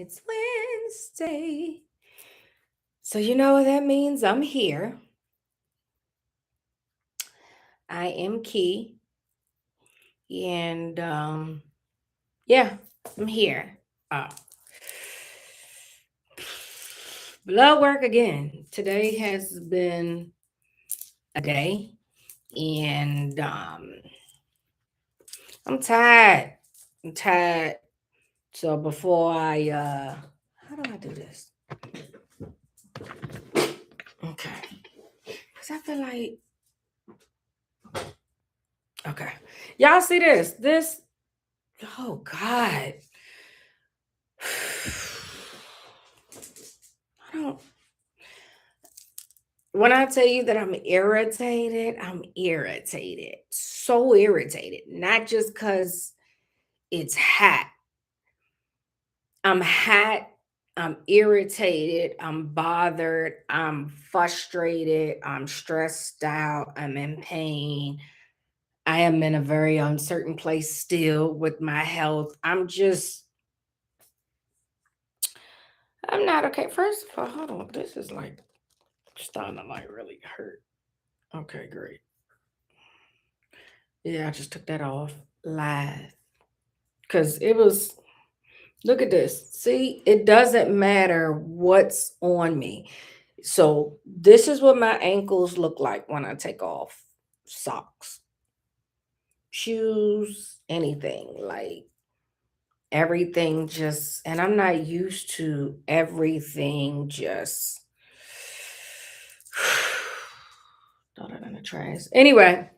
It's Wednesday. So you know what that means? I'm here. I am Key. And yeah, I'm here. Uh, blood work again. Today has been a day. And I'm tired. I'm tired. So before how do I do this? Okay. Because I feel like, okay. Y'all see this? Oh God. I don't. When I tell you that I'm irritated. So irritated. Not just because it's hot. I'm hot. I'm irritated. I'm bothered. I'm frustrated. I'm stressed out. I'm in pain. I am in a very uncertain place still with my health. I'm not okay. First of all, hold on. This is like starting to like really hurt. Okay, great. Yeah, I just took that off live because it was. Look at this. See, it doesn't matter what's on me. So this is what my ankles look like when I take off socks, shoes, anything. Like everything just, and I'm not used to everything just. Throw that in the trash. Anyway.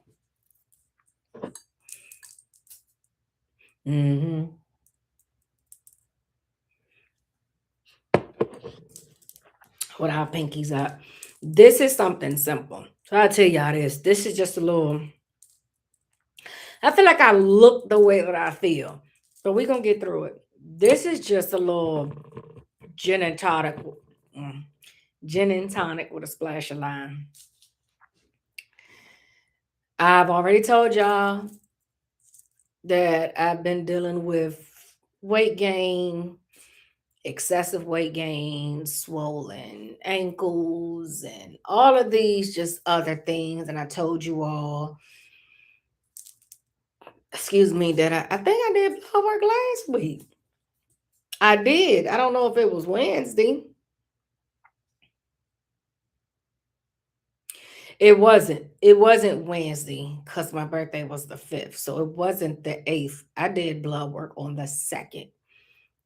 hmm With our pinkies up. This is something simple. So I'll tell y'all this. This is just a little. I feel like I look the way that I feel. But we're gonna get through it. This is just a little gin and tonic. mm, Gin and tonic with a splash of lime. I've already told y'all that I've been dealing with weight gain, excessive weight gain, swollen ankles, and all of these just other things. And I told you all, excuse me, that I think I did blood work last week. I did. I don't know if it was Wednesday. It wasn't. It wasn't Wednesday because my birthday was the 5th. So it wasn't the 8th. I did blood work on the 2nd.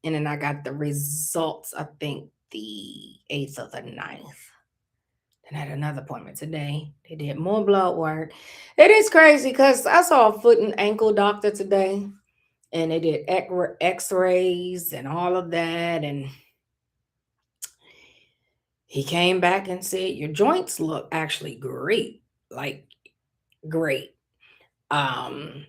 And then I got the results, I think, the 8th or the 9th. Then I had another appointment today. They did more blood work. It is crazy because I saw a foot and ankle doctor today. And they did x-rays and all of that. And he came back and said, your joints look actually great. Like great. Um,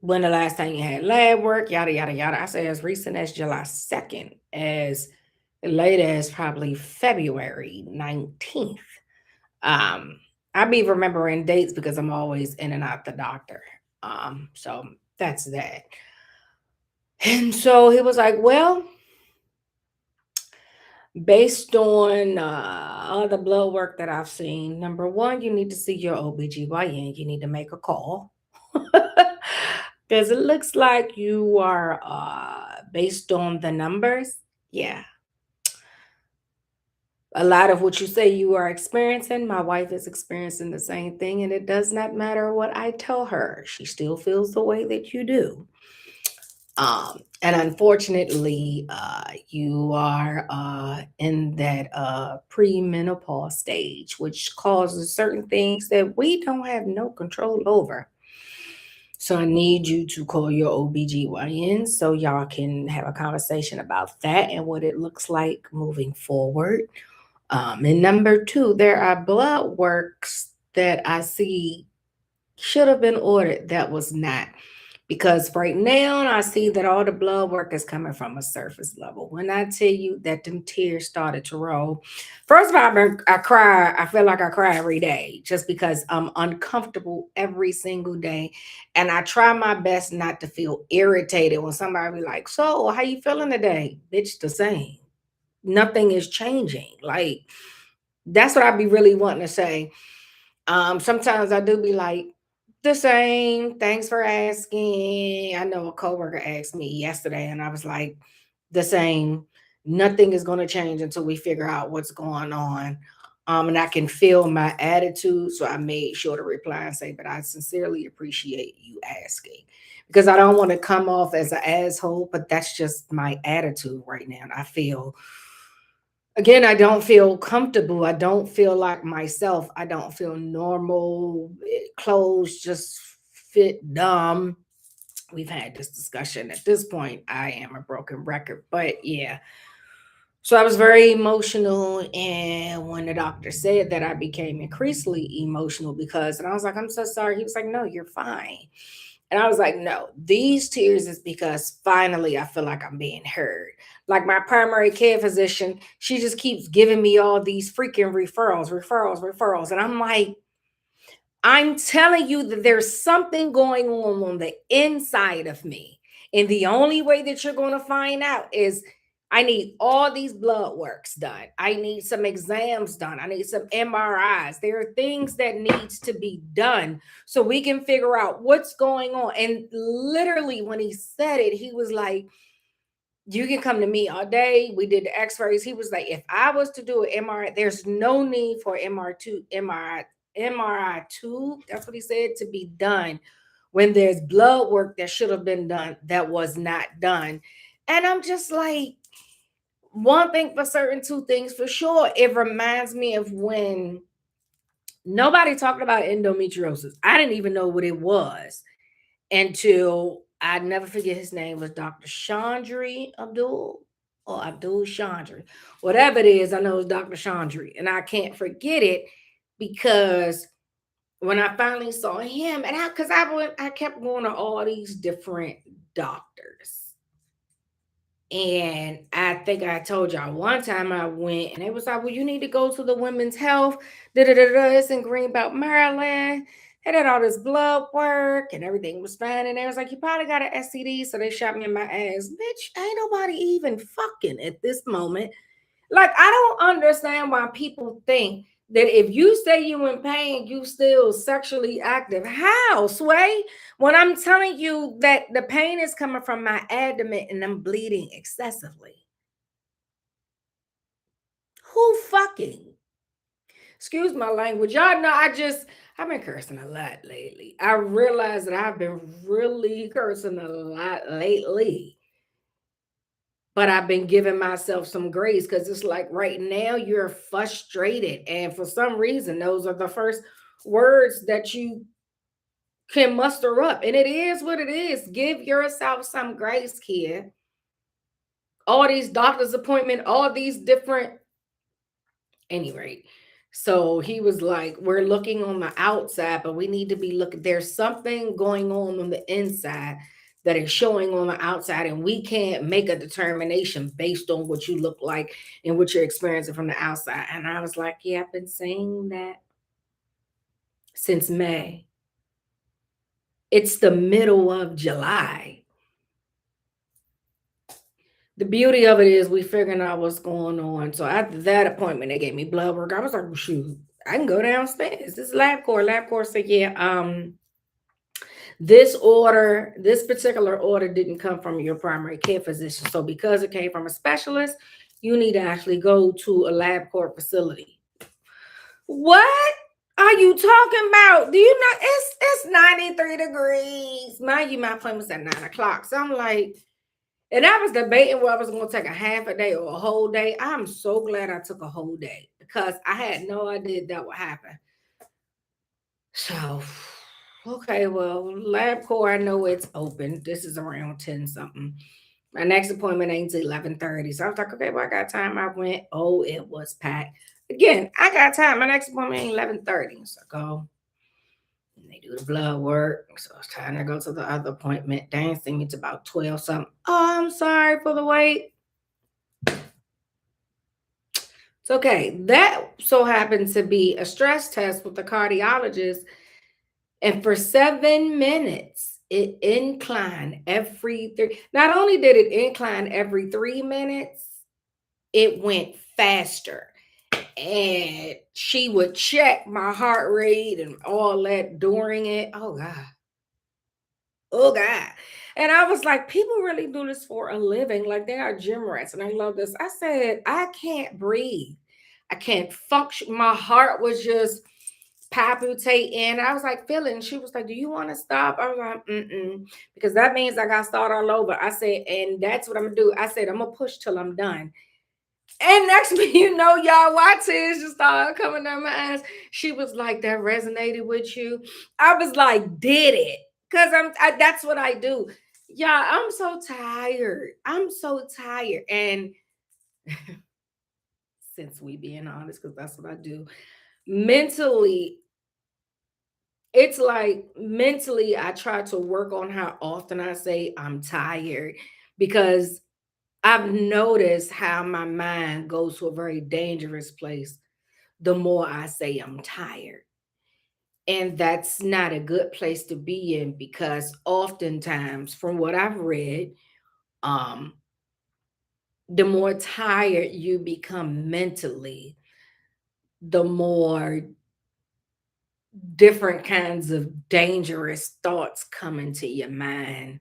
when the last time you had lab work, yada yada yada. I say as recent as July 2nd, as late as probably February 19th. Um, I be remembering dates because I'm always in and out the doctor. So that's that. And so he was like, well, based on all the blood work that I've seen, number one, you need to see your OBGYN. You need to make a call. Because it looks like you are, based on the numbers, yeah. A lot of what you say you are experiencing, my wife is experiencing the same thing, and it does not matter what I tell her. She still feels the way that you do. And unfortunately, you are in that premenopause stage, which causes certain things that we don't have no control over. So I need you to call your OBGYN so y'all can have a conversation about that and what it looks like moving forward. And number two, there are blood works that I see should have been ordered that was not. Because right now I see that all the blood work is coming from a surface level. When I tell you that them tears started to roll, first of all, I cry. I feel like I cry every day just because I'm uncomfortable every single day, and I try my best not to feel irritated when somebody be like, "So, how you feeling today?" Bitch, the same. Nothing is changing. Like that's what I be really wanting to say. Sometimes I do be like, the same. Thanks for asking. I know a coworker asked me yesterday, and I was like, the same. Nothing is going to change until we figure out what's going on. And I can feel my attitude, so I made sure to reply and say, "But I sincerely appreciate you asking," because I don't want to come off as an asshole, but that's just my attitude right now. I feel again, I don't feel comfortable. I don't feel like myself. I don't feel normal. Clothes just fit dumb. We've had this discussion. At this point, I am a broken record. But yeah. So I was very emotional. And when the doctor said that, I became increasingly emotional because, and I was like, "I'm so sorry." He was like, "No, you're fine." And I was like, "No, these tears is because finally I feel like I'm being heard." Like my primary care physician, she just keeps giving me all these freaking referrals, referrals, referrals. And I'm like, I'm telling you that there's something going on the inside of me. And the only way that you're going to find out is I need all these blood works done. I need some exams done. I need some MRIs. There are things that needs to be done so we can figure out what's going on. And literally when he said it, he was like, "You can come to me all day." We did the x-rays. He was like, "If I was to do an MRI, there's no need for MRI tube." That's what he said, to be done when there's blood work that should have been done that was not done. And I'm just like, one thing for certain, two things for sure. It reminds me of when nobody talked about endometriosis. I didn't even know what it was until I never forget, his name was Dr. Chandri Abdul or Abdul Chandri. Whatever it is, I know it's Dr. Chandri. And I can't forget it because when I finally saw him, and I kept going to all these different doctors. And I think I told y'all one time I went and it was like, "Well, you need to go to the women's health. Da, da, da, da. It's in Greenbelt, Maryland." I did all this blood work and everything was fine. And they was like, "You probably got an STD." So they shot me in my ass. Bitch, ain't nobody even fucking at this moment. Like, I don't understand why people think that if you say you in pain, you still sexually active. How, Sway? When I'm telling you that the pain is coming from my abdomen and I'm bleeding excessively. Who fucking? Excuse my language. Y'all know I've been cursing a lot lately. I realize that I've been really cursing a lot lately. But I've been giving myself some grace because it's like right now you're frustrated. And for some reason, those are the first words that you can muster up. And it is what it is. Give yourself some grace, kid. All these doctor's appointment, all these different, anyway. So he was like, "We're looking on the outside, but we need to be looking. There's something going on the inside that is showing on the outside, and we can't make a determination based on what you look like and what you're experiencing from the outside." And I was like, "Yeah, I've been saying that since May. It's the middle of July." The beauty of it is we figuring out what's going on. So after that appointment, they gave me blood work. I was like, "Well, shoot, I can go downstairs. This is LabCorp." LabCorp said, "Yeah, this particular order didn't come from your primary care physician. So because it came from a specialist, you need to actually go to a LabCorp facility." What are you talking about? Do you know it's 93 degrees? Mind you, my appointment was at 9 o'clock. So I'm like, and I was debating whether I was going to take a half a day or a whole day. I'm so glad I took a whole day because I had no idea that would happen. So, okay, well, LabCorp, I know it's open. This is around 10 something. My next appointment ain't till 11:30. So I was like, "Okay, well, I got time." I went. Oh, it was packed. Again, I got time. My next appointment ain't 11:30. So go. And they do the blood work. So it's time to go to the other appointment. They think it's about 12 something. Oh, I'm sorry for the wait. It's okay. That so happens to be a stress test with the cardiologist. And for 7 minutes, it inclined every three. Not only did it incline every 3 minutes, it went faster. And she would check my heart rate and all that during it. Oh God. Oh God. And I was like, people really do this for a living. Like they are gym rats. And I love this. I said, I can't breathe. I can't function. My heart was just palpitating. I was like, feeling. She was like, do you want to stop? I was like, mm-mm. Because that means I got to start all over. I said, and that's what I'm going to do. I said, I'm going to push till I'm done. And next thing you know, y'all, why tears just started coming down my eyes. She was like, that resonated with you. I was like, did it? Because that's what I do. Yeah, I'm so tired. I'm so tired. And since we being honest, because that's what I do, mentally, it's like mentally, I try to work on how often I say I'm tired because I've noticed how my mind goes to a very dangerous place the more I say I'm tired. And that's not a good place to be in because oftentimes, from what I've read, um, the more tired you become mentally, the more different kinds of dangerous thoughts come into your mind.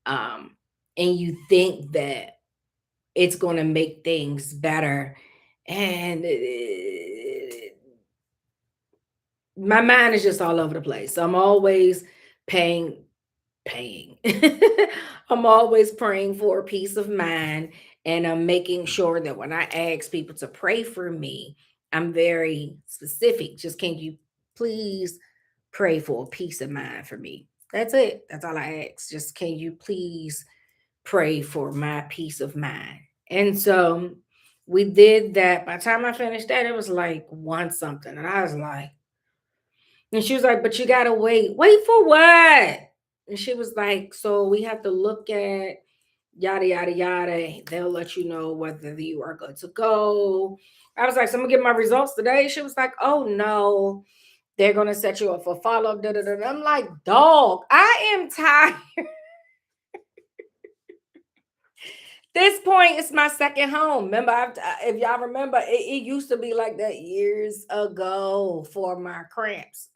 Um, and you think that it's going to make things better. And my mind is just all over the place. So I'm always paying. I'm always praying for peace of mind. And I'm making sure that when I ask people to pray for me, I'm very specific. Just can you please pray for peace of mind for me? That's it. That's all I ask. Just can you please pray for my peace of mind? And so we did that. By the time I finished that, it was like one something. And I was like, and she was like, but you gotta wait. Wait for what? And she was like, so we have to look at yada yada yada. They'll let you know whether you are good to go. I was like, so I'm gonna get my results today. She was like, oh no, they're gonna set you up for follow-up. I'm like, dog, I am tired. This point is my second home. Remember, if y'all remember, it used to be like that years ago for my cramps.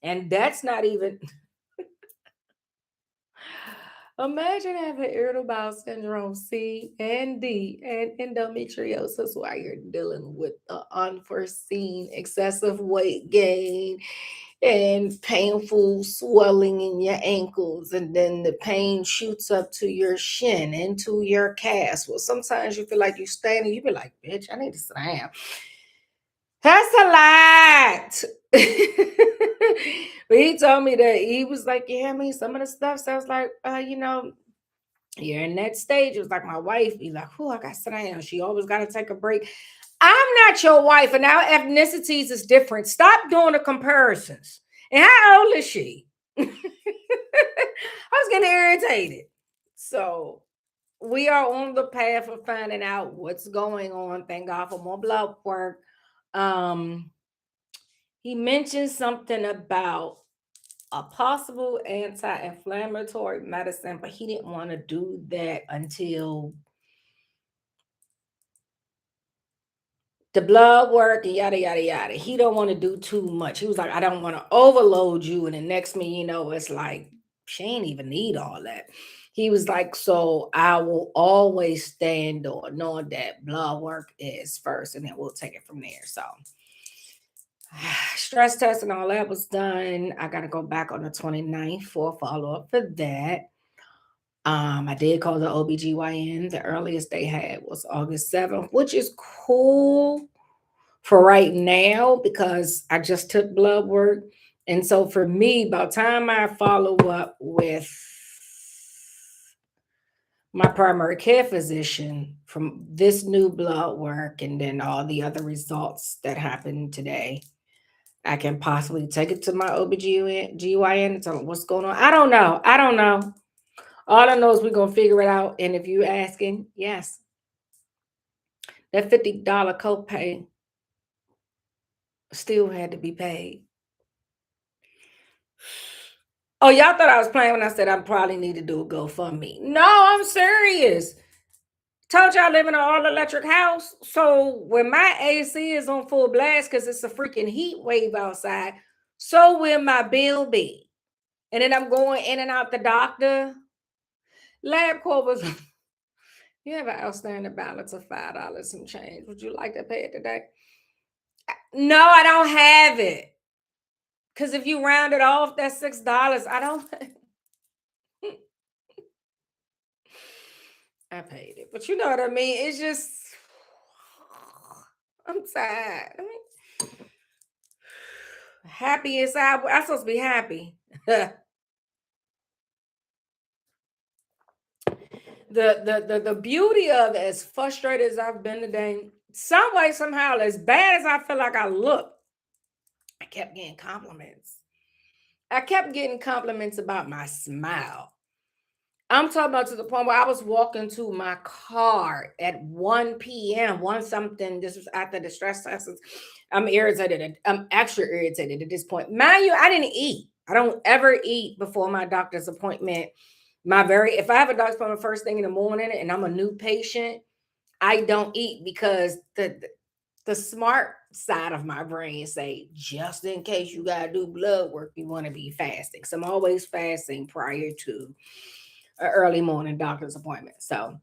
And that's not even imagine having irritable bowel syndrome C and D and endometriosis while you're dealing with unforeseen excessive weight gain and painful swelling in your ankles, and then the pain shoots up to your shin, into your calves. Well, sometimes you feel like you're standing, you be like, bitch, I need to sit down. That's a lot. But he told me that he was like, yeah, I mean, some of the stuff sounds like, you're in that stage. It was like my wife be like, oh, I got to sit down. She always got to take a break. I'm not your wife, and our ethnicities is different. Stop doing the comparisons. And how old is she? I was getting irritated. So we are on the path of finding out what's going on. Thank God for more blood work. Um, he mentioned something about a possible anti-inflammatory medicine, but he didn't want to do that until the blood work and yada yada yada. He don't want to do too much. He was like, I don't want to overload you. And the next thing you know, it's like she ain't even need all that. He was like, so I will always stand on knowing that blood work is first, and then we'll take it from there. So stress test and all that was done. I got to go back on the 29th for a follow-up for that. I did call the OBGYN. The earliest they had was August 7th, which is cool for right now because I just took blood work. And so for me, by the time I follow up with my primary care physician from this new blood work and then all the other results that happened today, I can possibly take it to my OBGYN and tell them what's going on. I don't know. I don't know. All I know is we're gonna figure it out. And if you asking, yes, that $50 copay still had to be paid. Oh, y'all thought I was playing when I said I probably need to do a GoFundMe. No, I'm serious. Told you I live in an all electric house. So when my AC is on full blast because it's a freaking heat wave outside, so will my bill be. And then I'm going in and out the doctor. LabCorp was, you have an outstanding balance of $5 and change. Would you like to pay it today? No, I don't have it. Because if you round it off, that's $6. I don't. I paid it. But you know what I mean? It's just, I'm tired. I mean, happy inside. I'm supposed to be happy. The beauty of it, as frustrated as I've been today, some way, somehow, as bad as I feel like I look, I kept getting compliments. I kept getting compliments about my smile. I'm talking about to the point where I was walking to my car at 1 p.m., 1 something. This was after the stress tests. I'm irritated. I'm extra irritated at this point. Mind you, I didn't eat. I don't ever eat before my doctor's appointment. If I have a doctor's appointment first thing in the morning and I'm a new patient, I don't eat because the smart side of my brain say, just in case you gotta do blood work, you want to be fasting. So I'm always fasting prior to an early morning doctor's appointment. So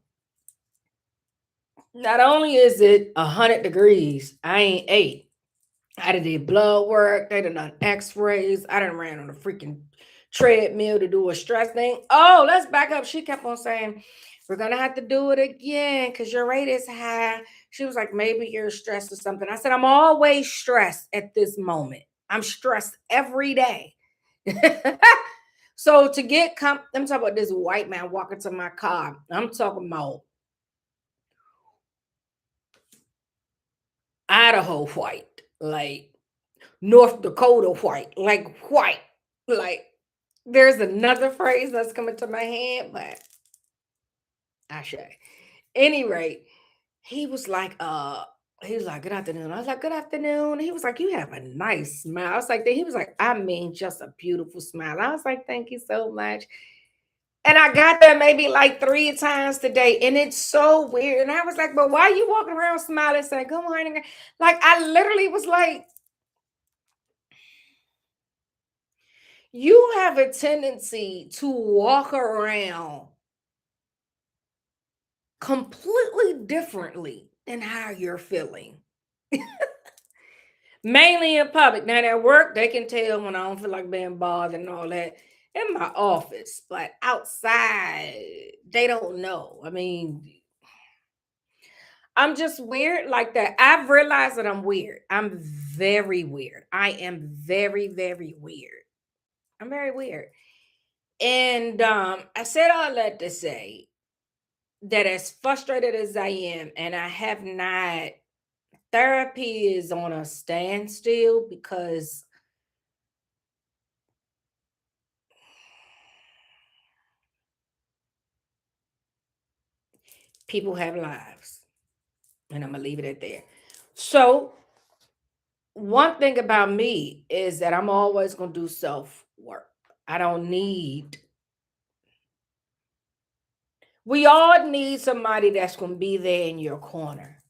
not only is it 100 degrees, I ain't ate. I did blood work. They done x-rays. I done ran on a freaking treadmill to do a stress thing. Oh, let's back up. She kept on saying, we're going to have to do it again because your rate is high. She was like, maybe you're stressed or something. I said, I'm always stressed at this moment. I'm stressed every day. So to get, I'm talking about this white man walking to my car. I'm talking about Idaho white, like North Dakota white, like white, like there's another phrase that's coming to my head, but I should. Any rate, he was like, good afternoon. I was like, good afternoon. He was like, you have a nice smile. I was like, he was like, I mean, just a beautiful smile. I was like, thank you so much. And I got that maybe like 3 times today. And it's so weird. And I was like, but why are you walking around smiling saying, good morning? Like, I literally was like, you have a tendency to walk around completely differently than how you're feeling. Mainly in public. Now at work, they can tell when I don't feel like being bothered and all that in my office, but outside, they don't know. I mean, I'm just weird like that. I've realized that I'm weird. I'm very weird. I am very, very weird. I'm very weird. And I said all that to say that as frustrated as I am, and I have not, therapy is on a standstill because people have lives. And I'm going to leave it at there. So, one thing about me is that I'm always going to do self work. I don't need, we all need somebody that's going to be there in your corner.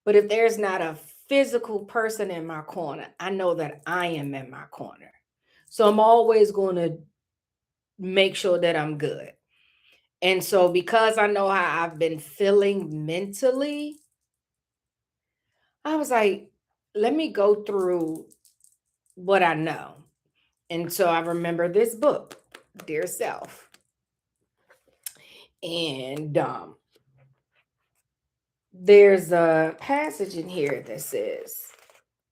But if there's not a physical person in my corner, I know that I am in my corner. So I'm always going to make sure that I'm good. And so because I know how I've been feeling mentally, I was like, let me go through what I know. And so I remember this book, Dear Self. And there's a passage in here that says,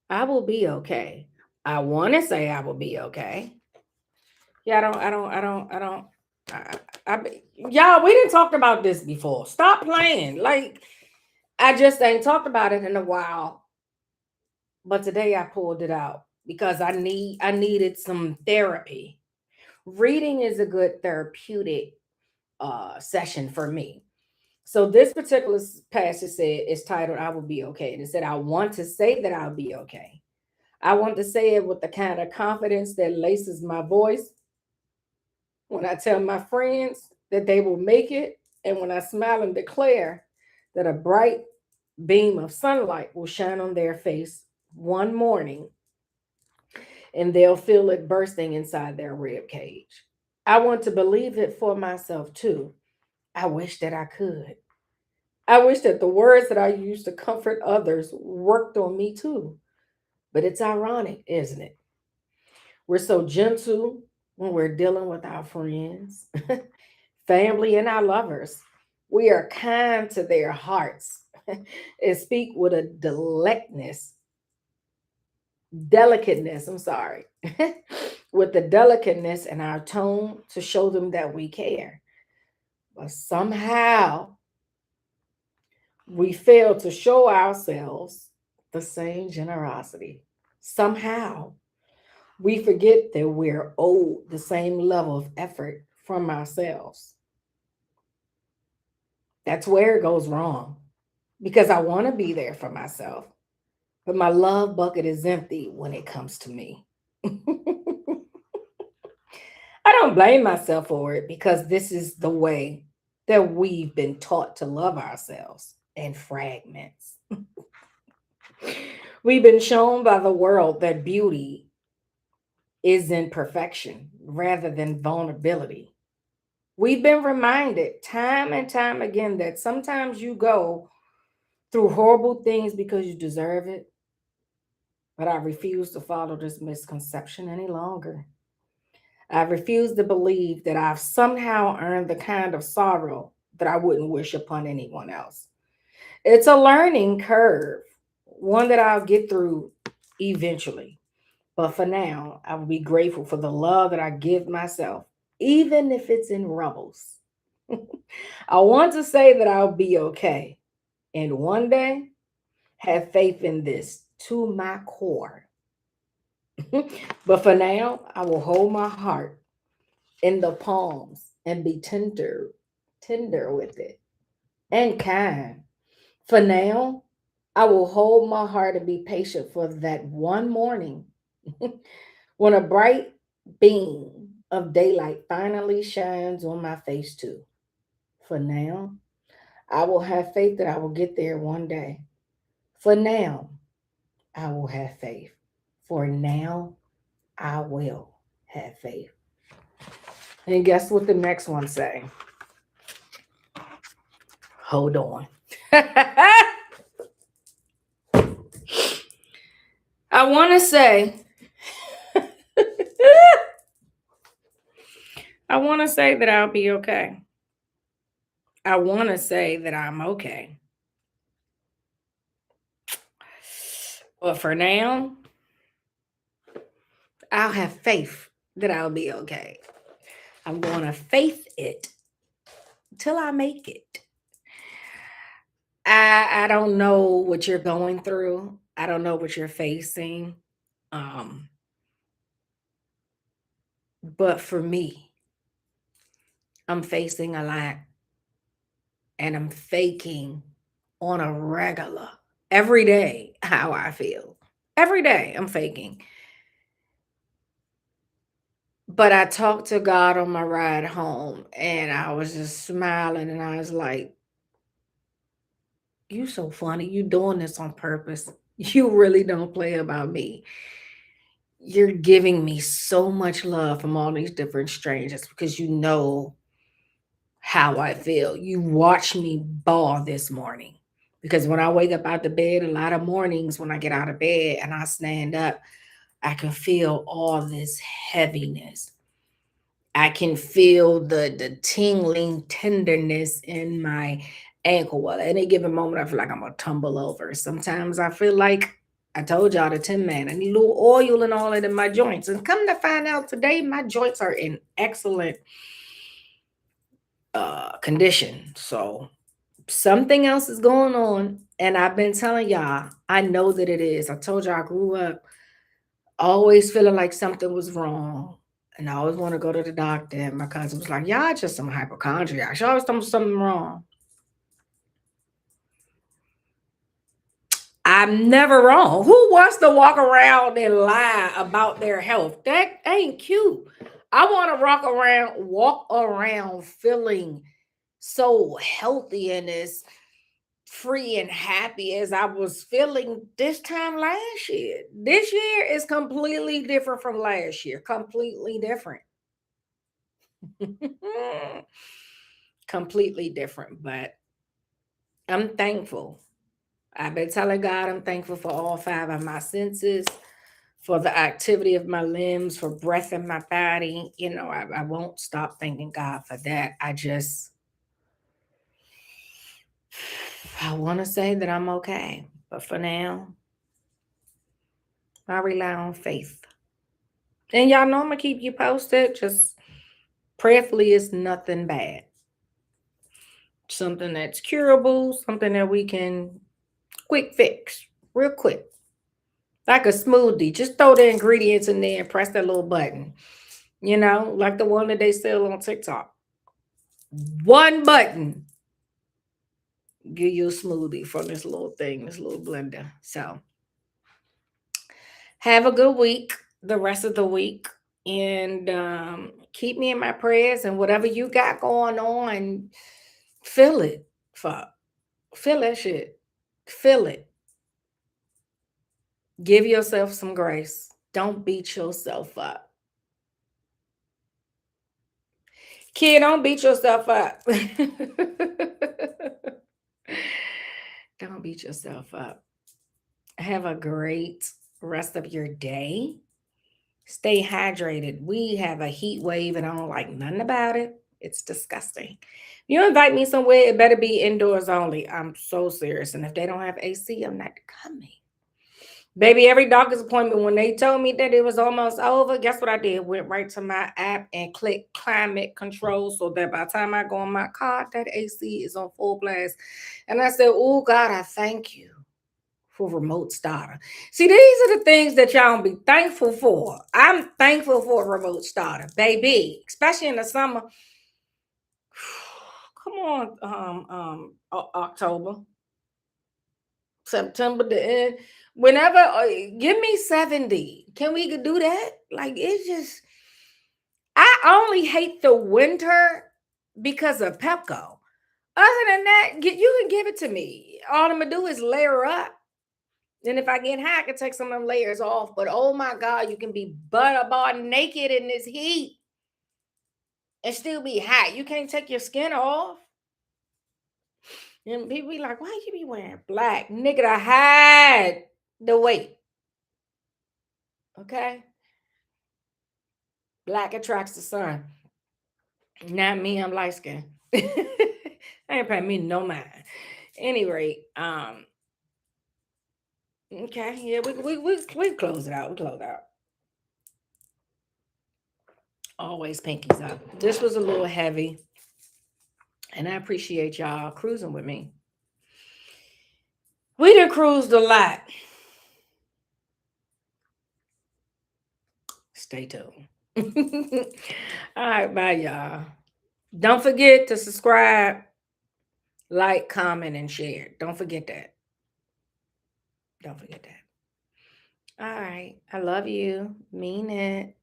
I will be okay. I want to say I will be okay. Yeah, y'all, we didn't talk about this before. Stop playing. Like, I just ain't talked about it in a while. But today I pulled it out. because I needed some therapy. Reading is a good therapeutic session for me. So this particular passage said it's titled "I will be okay," and it said, "I want to say that I'll be okay. I want to say it with the kind of confidence that laces my voice when I tell my friends that they will make it, and when I smile and declare that a bright beam of sunlight will shine on their face one morning and they'll feel it bursting inside their rib cage. I want to believe it for myself too. I wish that I could. I wish that the words that I use to comfort others worked on me too. But it's ironic, isn't it? We're so gentle when we're dealing with our friends, family, and our lovers. We are kind to their hearts and speak with a delicateness, I'm sorry, with the delicateness in our tone to show them that we care. But somehow we fail to show ourselves the same generosity. Somehow we forget that we're owed the same level of effort from ourselves. That's where it goes wrong because I want to be there for myself, but my love bucket is empty when it comes to me. I don't blame myself for it because this is the way that we've been taught to love ourselves in fragments. We've been shown by the world that beauty is in perfection rather than vulnerability. We've been reminded time and time again that sometimes you go through horrible things because you deserve it, but I refuse to follow this misconception any longer. I refuse to believe that I've somehow earned the kind of sorrow that I wouldn't wish upon anyone else. It's a learning curve, one that I'll get through eventually. But for now, I will be grateful for the love that I give myself, even if it's in rubbles. I want to say that I'll be okay. And one day, have faith in this to my core. But for now, I will hold my heart in the palms and be tender with it and kind. For now, I will hold my heart and be patient for that one morning when a bright beam of daylight finally shines on my face, too. For now, I will have faith that I will get there one day. For now, I will have faith. For now, I will have faith. And guess what the next one say? Hold on. I want to say, I want to say that I'll be okay. I want to say that I'm okay. But for now, I'll have faith that I'll be okay. I'm going to faith it till I make it. I don't know what you're going through. I don't know what you're facing. Um, but for me, I'm facing a lot and I'm faking on a regular every day how I feel. Every day I'm faking. But I talked to God on my ride home and I was just smiling and I was like, you so funny. You doing this on purpose. You really don't play about me. You're giving me so much love from all these different strangers because you know how I feel. You watch me bawl this morning. Because when I wake up out the bed, a lot of mornings when I get out of bed and I stand up, I can feel all this heaviness. I can feel the tingling tenderness in my ankle. Well, at any given moment, I feel like I'm gonna tumble over. Sometimes I feel like I told y'all the Tin Man. I need a little oil and all it in my joints. And come to find out today, my joints are in excellent condition. So something else is going on. And I've been telling y'all, I know that it is. I told y'all I grew up always feeling like something was wrong. And I always want to go to the doctor. And my cousin was like, "Y'all just some hypochondriac. She always told me something wrong." I'm never wrong. Who wants to walk around and lie about their health? That ain't cute. I want to walk around feeling so healthy and as free and happy as I was feeling this time last year. This year is completely different from last year. Completely different. Completely different, but I'm thankful. I've been telling God I'm thankful for all five of my senses, for the activity of my limbs, for breath in my body. I won't stop thanking God for that. I want to say that I'm okay. But for now, I rely on faith. And y'all know I'm going to keep you posted. Just prayerfully, it's nothing bad. Something that's curable, something that we can quick fix, real quick. Like a smoothie. Just throw the ingredients in there and press that little button. Like the one that they sell on TikTok. One button, give you a smoothie from this little thing, this little blender. So have a good week, the rest of the week. And keep me in my prayers, and whatever you got going on, feel it. Fuck. Feel that shit. Feel it. Give yourself some grace. Don't beat yourself up. Kid, don't beat yourself up. Don't beat yourself up. Have a great rest of your day. Stay hydrated. We have a heat wave and I don't like nothing about it. It's disgusting. You invite me somewhere, it better be indoors only. I'm so serious. And if they don't have AC, I'm not coming. Baby, every doctor's appointment, when they told me that it was almost over, guess what I did? Went right to my app and clicked climate control so that by the time I go in my car, that AC is on full blast. And I said, "Oh, God, I thank you for remote starter." See, these are the things that y'all be thankful for. I'm thankful for a remote starter, baby, especially in the summer. Come on, October, September, the end. Whenever, give me 70. Can we do that? Like, it's just, I only hate the winter because of Pepco. Other than that, you can give it to me. All I'm gonna do is layer up. And if I get hot, I can take some of them layers off. But oh my God, you can be butterball naked in this heat and still be hot. You can't take your skin off. And people be like, "Why you be wearing black?" Nigga, to hide the weight. Okay? Black attracts the sun. Not me, I'm light skinned. I ain't paying me no mind. Any rate, okay, yeah, we close it out. We close it out. Always pinkies up. This was a little heavy, and I appreciate y'all cruising with me. We done cruised a lot. Stay tuned. All right, bye, y'all. Don't forget to subscribe, like, comment, and share. Don't forget that. Don't forget that. All right. I love you. Mean it.